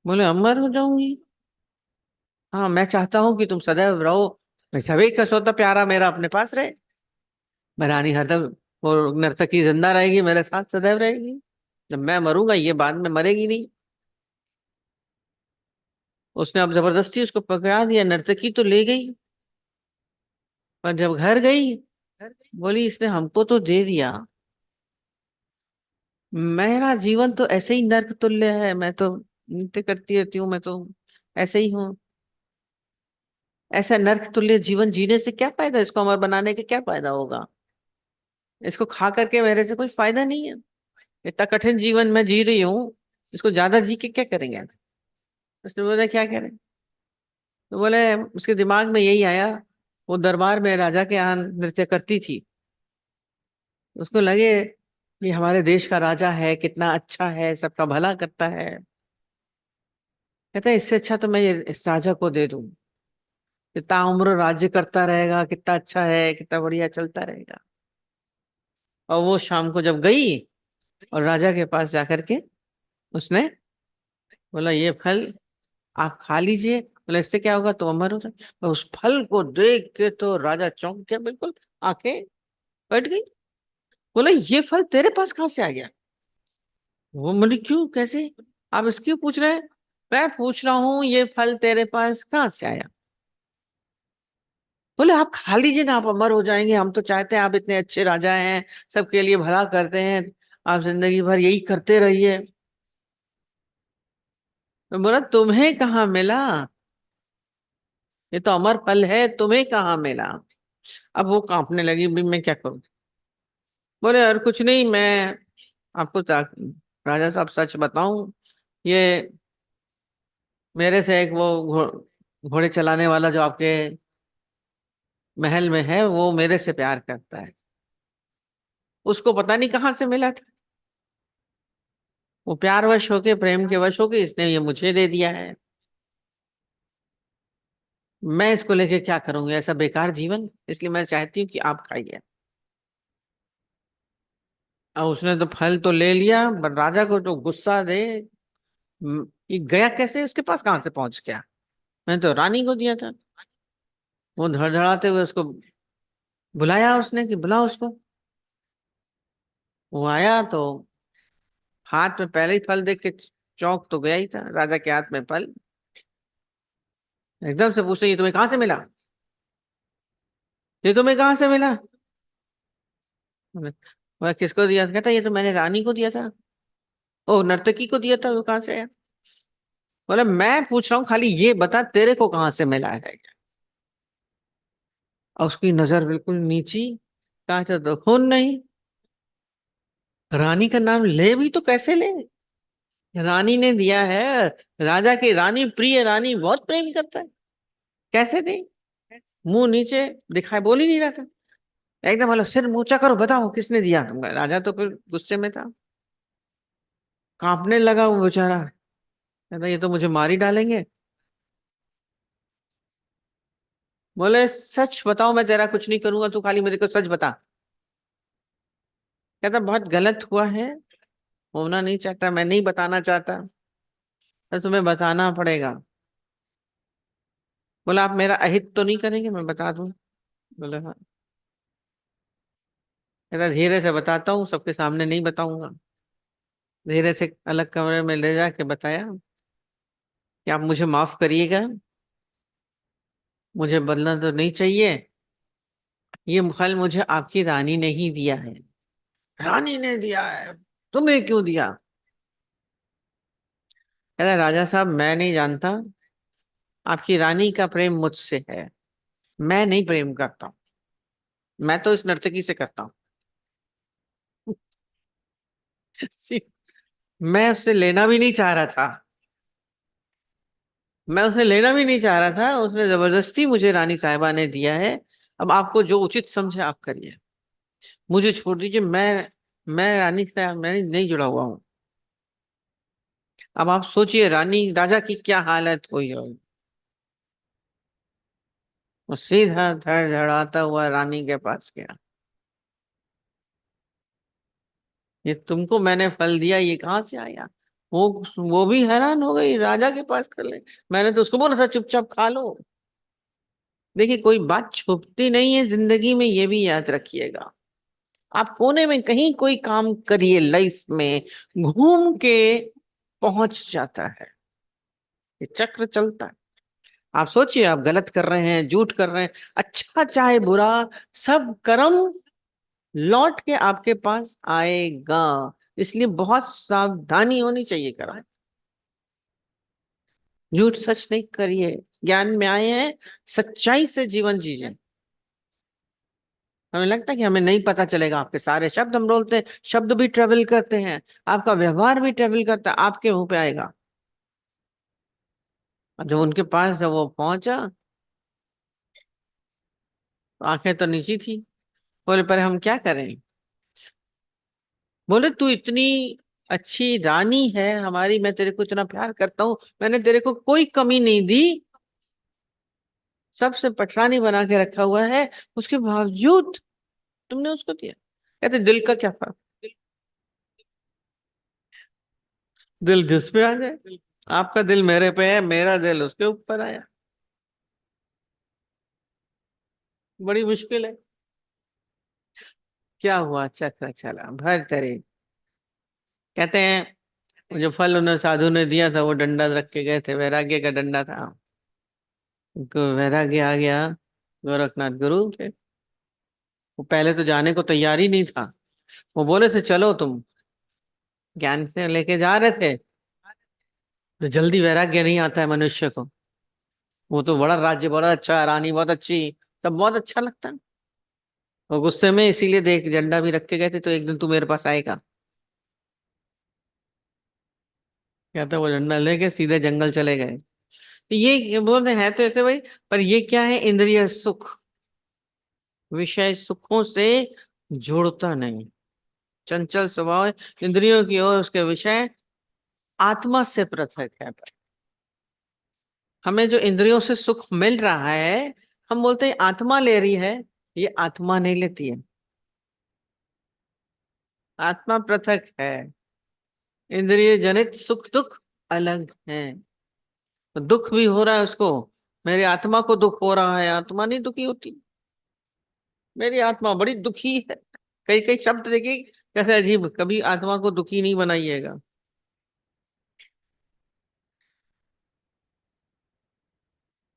बोले अमर हो जाऊंगी? हाँ मैं चाहता हूँ कि तुम सदैव रहो, मैं सभी का सोता प्यारा मेरा अपने पास रहे। मैं रानी हरदम, वो नर्तकी जिंदा रहेगी, मेरे साथ सदैव रहेगी। जब मैं मरूंगा ये बाद में मरेगी नहीं। उसने अब जबरदस्ती उसको पकड़ा दिया, नर्तकी तो ले गई। पर जब घर गई, बोली इसने हमको तो दे दिया, मेरा जीवन तो ऐसे ही नर्क तुल्य है, मैं तो नृत्य करती रहती हूँ, मैं तो ऐसे ही हूँ। ऐसा नर्क तुल्य जीवन जीने से क्या फायदा, इसको अमर बनाने के क्या फायदा होगा? इसको खा करके मेरे से कोई फायदा नहीं है। इतना कठिन जीवन मैं जी रही हूँ, इसको ज्यादा जी के क्या करेंगे? उसने बोला क्या करें? तो बोले उसके दिमाग में यही आया, वो दरबार में राजा के यहाँ नृत्य करती थी। उसको लगे कि हमारे देश का राजा है, कितना अच्छा है, सबका भला करता है। कहता है इससे अच्छा तो मैं ये इस राजा को दे दूं, कितना उम्र राज्य करता रहेगा, कितना अच्छा है, कितना बढ़िया चलता रहेगा। और वो शाम को जब गई और राजा के पास जाकर के उसने बोला ये फल आप खा लीजिए। बोला इससे क्या होगा, तो अमर हो जाए। और उस फल को देख के तो राजा चौंक गया, बिल्कुल आंखें फट गई। बोला ये फल तेरे पास कहाँ से आ गया? वो बोली क्यों, कैसे? आप इसकी क्यों पूछ रहे हैं? मैं पूछ रहा हूँ ये फल तेरे पास कहाँ से आया? बोले आप खा लीजिए ना, आप अमर हो जाएंगे, हम तो चाहते हैं आप इतने अच्छे राजा हैं, सबके लिए भला करते हैं, आप जिंदगी भर यही करते रहिए। मैं बोला तुम्हें कहाँ मिला, ये तो अमर फल है, तुम्हें कहाँ मिला? अब वो कांपने लगी, भी मैं क्या करूं। बोले और कुछ नहीं, मैं आपको राजा साहब सच बताऊं, ये मेरे से एक वो घोड़े चलाने वाला जो आपके महल में है, वो मेरे से प्यार करता है। उसको पता नहीं कहाँ से मिला था, वो प्यार वश होके, प्रेम के वश होके इसने ये मुझे दे दिया है। मैं इसको लेके क्या करूंगी, ऐसा बेकार जीवन, इसलिए मैं चाहती हूँ कि आप खाइए। और उसने तो फल तो ले लिया, पर राजा को जो गुस्सा दे, ये गया कैसे, उसके पास कहाँ से पहुंच गया? मैंने तो रानी को दिया था। वो धड़धड़ाते हुए उसको बुलाया, उसने कि बुलाओ उसको। वो आया तो हाथ में पहले ही फल देख के चौंक तो गया ही था, राजा के हाथ में फल। एकदम से पूछते ये तुम्हें कहाँ से मिला, ये तुम्हें कहाँ से मिला? बोला किसको दिया? कहता ये तो मैंने रानी को दिया था। ओ, नर्तकी को दिया था, वो कहाँ से आया? बोला मैं पूछ रहा हूँ खाली ये बता, तेरे को कहाँ से मिला है? और उसकी नजर बिल्कुल नीची। कहा था तो खून नहीं। रानी का नाम ले भी तो कैसे ले? रानी ने दिया है। राजा की रानी, प्रिय रानी, बहुत प्रेम करता है। कैसे दे? मुंह नीचे, दिखाई बोल ही नहीं रहा था। एकदम मतलब सिर ऊंचा करो, बताओ किसने दिया तुमको? राजा तो फिर गुस्से में था, कांपने लगा वो बेचारा। कहता ये तो मुझे मार ही डालेंगे। बोले सच बताओ, मैं तेरा कुछ नहीं करूंगा, तू खाली मेरे को सच बता। कहता बहुत गलत हुआ है, होना नहीं चाहता, मैं नहीं बताना चाहता, तो तुम्हें बताना पड़ेगा। बोला आप मेरा अहित तो नहीं करेंगे, मैं बता दूं? बोले हाँ। कहता धीरे से बताता हूँ, सबके सामने नहीं बताऊंगा। धीरे से अलग कमरे में ले जाके बताया कि आप मुझे माफ करिएगा, मुझे बदलना तो नहीं चाहिए। ये फल मुझे आपकी रानी ने ही दिया है। रानी ने दिया है? तुम्हें क्यों दिया? कहता राजा साहब मैं नहीं जानता, आपकी रानी का प्रेम मुझसे है, मैं नहीं प्रेम करता हूँ, मैं तो इस नर्तकी से करता हूँ। मैं उससे लेना भी नहीं चाह रहा था, मैं उसे लेना भी नहीं चाह रहा था, उसने जबरदस्ती मुझे रानी साहिबा ने दिया है। अब आपको जो उचित समझे आप करिए, मुझे छोड़ दीजिए। मैं रानी से मैं नहीं जुड़ा हुआ हूँ। अब आप सोचिए रानी राजा की क्या हालत हुई होगी। वो सीधा धड़धड़ाता हुआ रानी के पास गया। ये तुमको मैंने फल दिया, ये कहाँ से आया? वो भी हैरान हो गई, राजा के पास कर ले। मैंने तो उसको बोला था चुपचाप खा लो। देखिए कोई बात छुपती नहीं है जिंदगी में, ये भी याद रखिएगा। आप कोने में कहीं कोई काम करिए लाइफ में, घूम के पहुंच जाता है। ये चक्र चलता है। आप सोचिए, आप गलत कर रहे हैं, झूठ कर रहे हैं, अच्छा चाहे बुरा, सब कर्म लौट के आपके पास आएगा। इसलिए बहुत सावधानी होनी चाहिए कर्म। झूठ सच नहीं करिए। ज्ञान में आए हैं, सच्चाई से जीवन जीजिए। हमें लगता है कि हमें नहीं पता चलेगा, आपके सारे शब्द हम बोलते हैं, शब्द भी ट्रेवल करते हैं, आपका व्यवहार भी ट्रेवल करता है, आपके मुंह पे आएगा। और जब उनके पास जब वो पहुंचा, तो आंखें तो नीची थी। बोले पर हम क्या करें? बोले तू इतनी अच्छी रानी है हमारी, मैं तेरे को इतना प्यार करता हूँ, मैंने तेरे को कोई कमी नहीं दी, सबसे पटरानी बना के रखा हुआ है, उसके बावजूद तुमने उसको दिया। कहते दिल का क्या फर्क? दिल जिस पे आ जाए। आपका दिल मेरे पे है, मेरा दिल उसके ऊपर आया। बड़ी मुश्किल है। क्या हुआ? चक्र चला भर तरे। कहते हैं जो फल उन्हें साधु ने दिया था, वो डंडा रख के गए थे, वैराग्य का डंडा था। उनको वैराग्य आ गया। गोरखनाथ गुरु थे, वो पहले तो जाने को तैयार ही नहीं था। वो बोले से चलो तुम, ज्ञान से लेके जा रहे थे। तो जल्दी वैराग्य नहीं आता है मनुष्य को। वो तो बड़ा राज्य, बड़ा अच्छा, रानी बहुत अच्छी, सब बहुत अच्छा लगता है। वो गुस्से में इसीलिए देख झंडा भी रख के गए थे, तो एक दिन तू मेरे पास आएगा। कहता वो झंडा लेके सीधे जंगल चले गए। ये बोल रहे हैं तो ऐसे भाई, पर ये क्या है? इंद्रिय सुख, विषय सुखों से जुड़ता नहीं, चंचल स्वभाव है, इंद्रियों की ओर उसके विषय आत्मा से पृथक है। हमें जो इंद्रियों से सुख मिल रहा है, हम बोलते हैं आत्मा ले रही है, ये आत्मा नहीं लेती है। आत्मा पृथक है, इंद्रिय जनित सुख दुख अलग है। तो दुख भी हो रहा है उसको, मेरी आत्मा को दुख हो रहा है, आत्मा नहीं दुखी होती। मेरी आत्मा बड़ी दुखी है। कई कई शब्द देखिए कैसे अजीब, कभी आत्मा को दुखी नहीं बनाइएगा।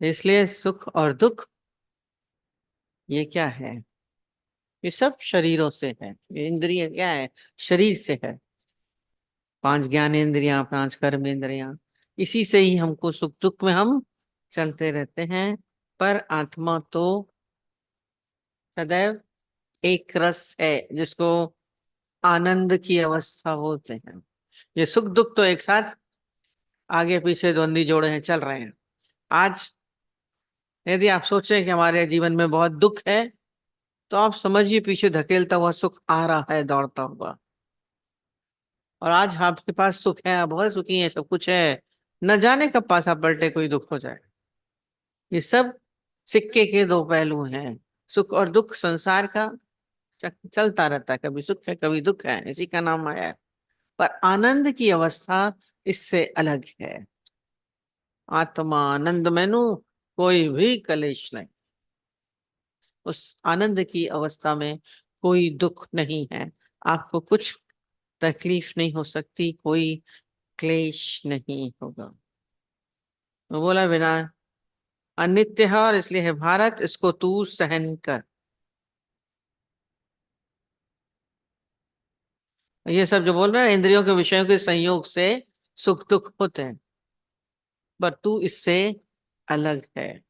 इसलिए सुख और दुख ये क्या है? ये सब शरीरों से है। ये इंद्रिय क्या है? शरीर से है। 5 ज्ञानेंद्रियां, 5 कर्मेंद्रियां, इसी से ही हमको सुख दुख में हम चलते रहते हैं। पर आत्मा तो सदैव एक रस है, जिसको आनंद की अवस्था बोलते हैं। ये सुख दुख तो एक साथ आगे पीछे द्वंद्वी जोड़े हैं, चल रहे हैं। आज यदि आप सोचें कि हमारे जीवन में बहुत दुख है, तो आप समझिए पीछे धकेलता हुआ सुख आ रहा है, दौड़ता हुआ। और आज आपके पास सुख है, आप बहुत सुखी है, सब कुछ है, न जाने कब पासा पलटे कोई दुख हो जाए। ये सब सिक्के के दो पहलू हैं। सुख और दुख संसार का चलता रहता है, कभी सुख है कभी दुख है, इसी का नाम माया है। पर आनंद की अवस्था इससे अलग है। आत्मा आनंद मैनू कोई भी कलेश नहीं। उस आनंद की अवस्था में कोई दुख नहीं है। आपको कुछ तकलीफ नहीं हो सकती, कोई क्लेश नहीं होगा। तो बोला बिना अनित्य है और इसलिए है भारत, इसको तू सहन कर। ये सब जो बोल रहा है, इंद्रियों के विषयों के संयोग से सुख दुख होते हैं, पर तू इससे अलग है।